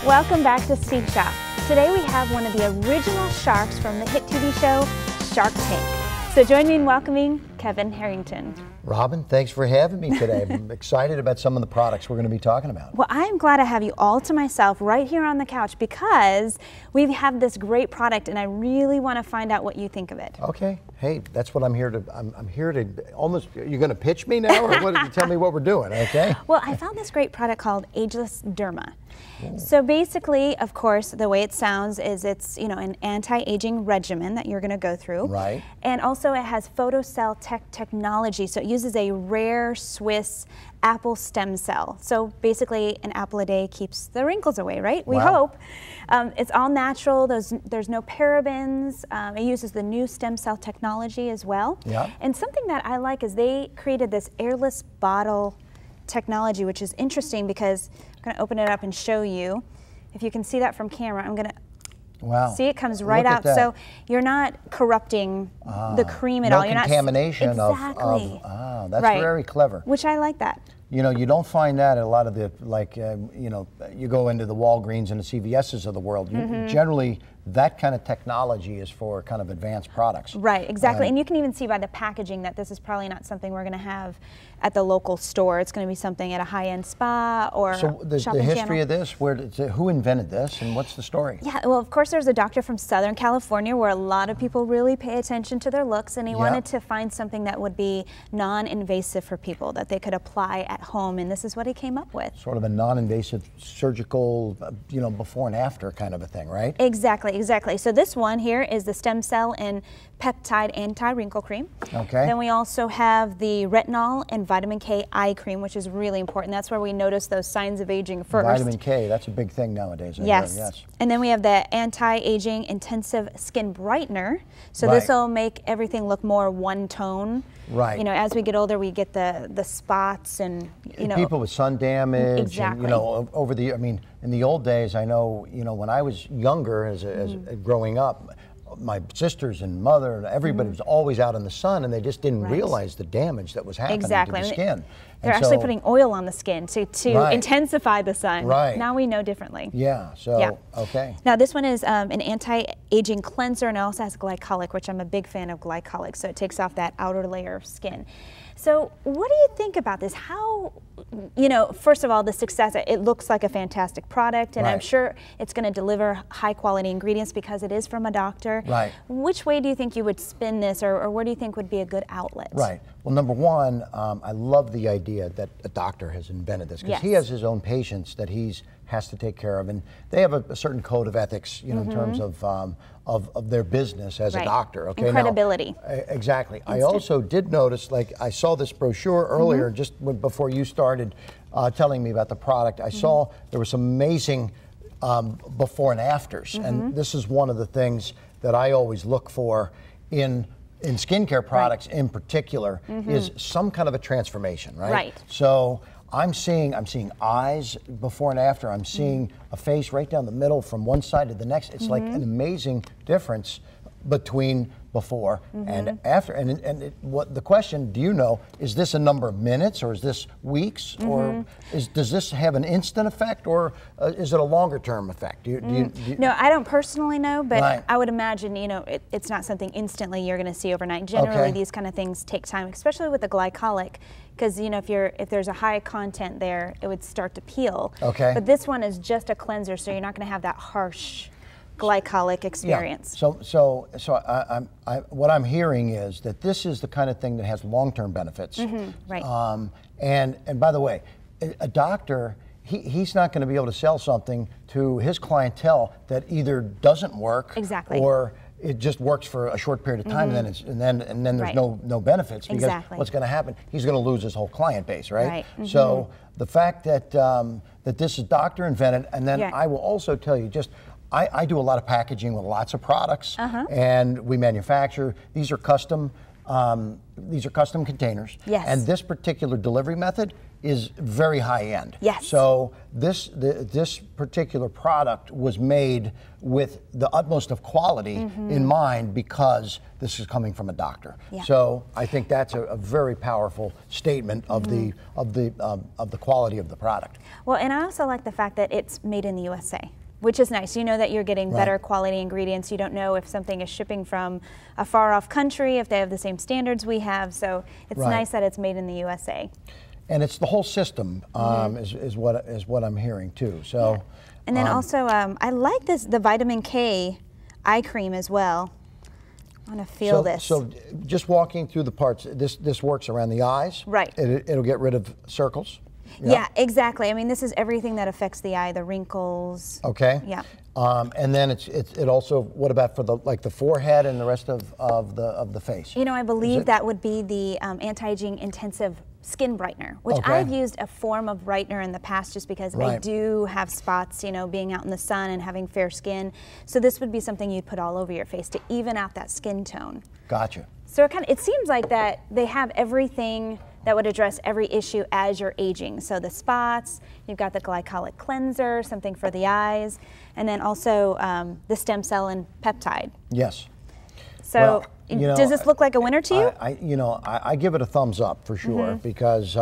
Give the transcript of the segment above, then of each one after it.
Welcome back to Steve Shop. Today we have one of the original sharks from the hit TV show, Shark Tank. So join me in welcoming Kevin Harrington. Robin, thanks for having me today. I'm excited about some of the products we're going to be talking about. Well, I'm glad I have you all to myself right here on the couch because we have this great product and I really want to find out what you think of it. Okay. Hey, that's what I'm here to, I'm here to almost, you're going to pitch me now or what, tell me what we're doing, okay? Well, I found this great product called Ageless Derma. So basically, of course, the way it sounds is it's, you know, an anti-aging regimen that you're going to go through. Right. And also it has photocell technology, so it uses a rare Swiss apple stem cell. So basically an apple a day keeps the wrinkles away, right? We hope. It's all natural, there's no parabens. It uses the new stem cell technology as well. Yeah. And something that I like is they created this airless bottle technology, which is interesting because I'm going to open it up and show you. If you can see that from camera, I'm going to see it comes right out. So you're not corrupting the cream at all. You're no contamination exactly. That's very clever. Which I like that. You know, you don't find that at a lot of the, like, you know, you go into the Walgreens and the CVS's of the world. Generally, that kind of technology is for kind of advanced products. Right, exactly. And you can even see by the packaging that this is probably not something we're going to have at the local store. It's going to be something at a high-end spa or so the history of this, who invented this and what's the story? Yeah, well, of course, there's a doctor from Southern California where a lot of people really pay attention to their looks, and he wanted to find something that would be non-invasive for people, that they could apply at home, and this is what he came up with. Sort of a non-invasive surgical, you know, before and after kind of a thing, right? Exactly, exactly. So this one here is the stem cell and peptide anti-wrinkle cream. Okay. Then we also have the retinol and vitamin K eye cream, which is really important. That's where we notice those signs of aging first. Vitamin K, that's a big thing nowadays. Yes. And then we have the anti-aging intensive skin brightener. So this will make everything look more one tone. Right. You know, as we get older, we get the spots and, you know. People with sun damage. Exactly. And, you know, over the, I mean, in the old days, I know, you know, when I was younger, as growing up, my sisters and mother and everybody was always out in the sun, and they just didn't realize the damage that was happening to the skin. They're actually putting oil on the skin to intensify the sun. Right. Now we know differently. Yeah. So okay. Now this one is an anti-aging cleanser, and it also has glycolic, which I'm a big fan of glycolic. So it takes off that outer layer of skin. So what do you think about this? How, you know, first of all, the success, it looks like a fantastic product, and I'm sure it's going to deliver high quality ingredients because it is from a doctor. Right. Which way do you think you would spin this, or where do you think would be a good outlet? Right. Well, number one, I love the idea that a doctor has invented this, because he has his own patients that has to take care of, and they have a certain code of ethics, you know, in terms of their business as a doctor. Okay, and credibility. Now, exactly. I also did notice, like, I saw this brochure earlier, just before you started telling me about the product. I saw there were some amazing before and afters, and this is one of the things that I always look for in skincare products in particular, is some kind of a transformation, right? So I'm seeing eyes before and after. I'm seeing a face right down the middle from one side to the next. It's like an amazing difference between before and after. And what the question, do you know, is this a number of minutes, or is this weeks, or does this have an instant effect, or is it a longer term effect? No, I don't personally know, but I would imagine, you know, it's not something instantly you're going to see overnight. Generally, these kind of things take time, especially with the glycolic, because, you know, if there's a high content there, it would start to peel. But this one is just a cleanser, so you're not going to have that harsh glycolic experience. So what I'm hearing is that this is the kind of thing that has long-term benefits. And by the way, a doctor, he's not going to be able to sell something to his clientele that either doesn't work or it just works for a short period of time, and then there's no benefits, because what's going to happen? He's going to lose his whole client base, right? So the fact that that this is doctor invented, and then I will also tell you, just I do a lot of packaging with lots of products, and we manufacture. These are custom these are custom containers. Yes. And this particular delivery method is very high end. Yes. So this particular product was made with the utmost of quality in mind because this is coming from a doctor. Yeah. So I think that's a very powerful statement of the quality of the product. Well, and I also like the fact that it's made in the USA, which is nice. You know that you're getting better quality ingredients. You don't know if something is shipping from a far off country, if they have the same standards we have. So it's nice that it's made in the USA. And it's the whole system is what I'm hearing too. So, yeah. And then also, I like the vitamin K eye cream as well. I want to feel this. So just walking through the parts, this works around the eyes. Right. It'll get rid of circles. Yeah, exactly. I mean, this is everything that affects the eye, the wrinkles. Okay. Yeah. And then it also, what about for the forehead and the rest of the face? You know, I believe that would be the anti-aging intensive skin brightener, which I've used a form of brightener in the past just because I do have spots, you know, being out in the sun and having fair skin. So this would be something you'd put all over your face to even out that skin tone. Gotcha. So it seems like that they have everything that would address every issue as you're aging. So the spots, you've got the glycolic cleanser, something for the eyes, and then also the stem cell and peptide. Yes. So does this look like a winner to you? I give it a thumbs up for sure because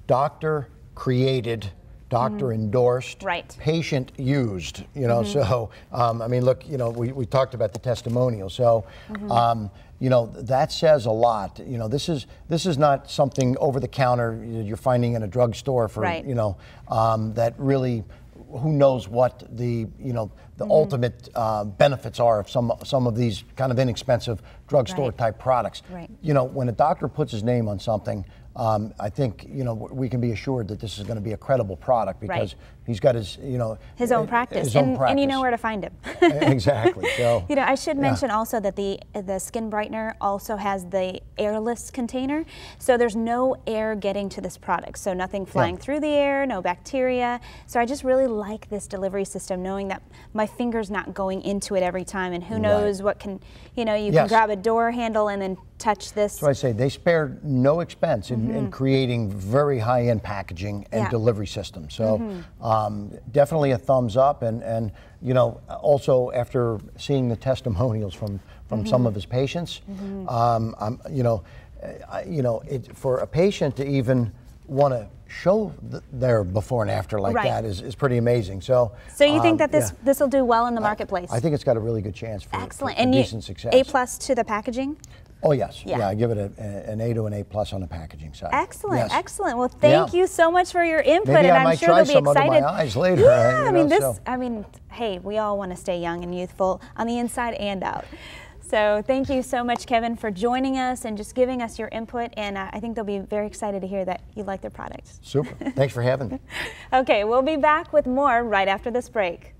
doctor created, doctor endorsed, patient used. So I mean, look, we talked about the testimonial. So that says a lot. This is not something over the counter you're finding in a drugstore for that really. Who knows what the ultimate benefits are of some of these kind of inexpensive drugstore type products. Right. When a doctor puts his name on something, I think we can be assured that this is going to be a credible product because he's got his own practice, and you know where to find him. Exactly. So I should mention also that the skin brightener also has the airless container, so there's no air getting to this product, so nothing flying through the air, no bacteria. So I just really like this delivery system, knowing that my finger's not going into it every time, and who knows what can you can grab a door handle and then touch this. So I say they spared no expense in creating very high-end packaging and delivery systems. So definitely a thumbs up, and also after seeing the testimonials from some of his patients, for a patient to even want to show their before and after like that is pretty amazing. So you think that this will do well in the marketplace? I think it's got a really good chance for and decent success. A+ to the packaging? Oh yes, I give it an A to an A+ on the packaging side. Excellent, excellent. Well, thank you so much for your input, Maybe and I'm sure they'll be excited. Under my eyes later. Yeah, I mean, hey, we all want to stay young and youthful on the inside and out. So thank you so much, Kevin, for joining us and just giving us your input, and I think they'll be very excited to hear that you like their products. Super. Thanks for having me. Okay, we'll be back with more right after this break.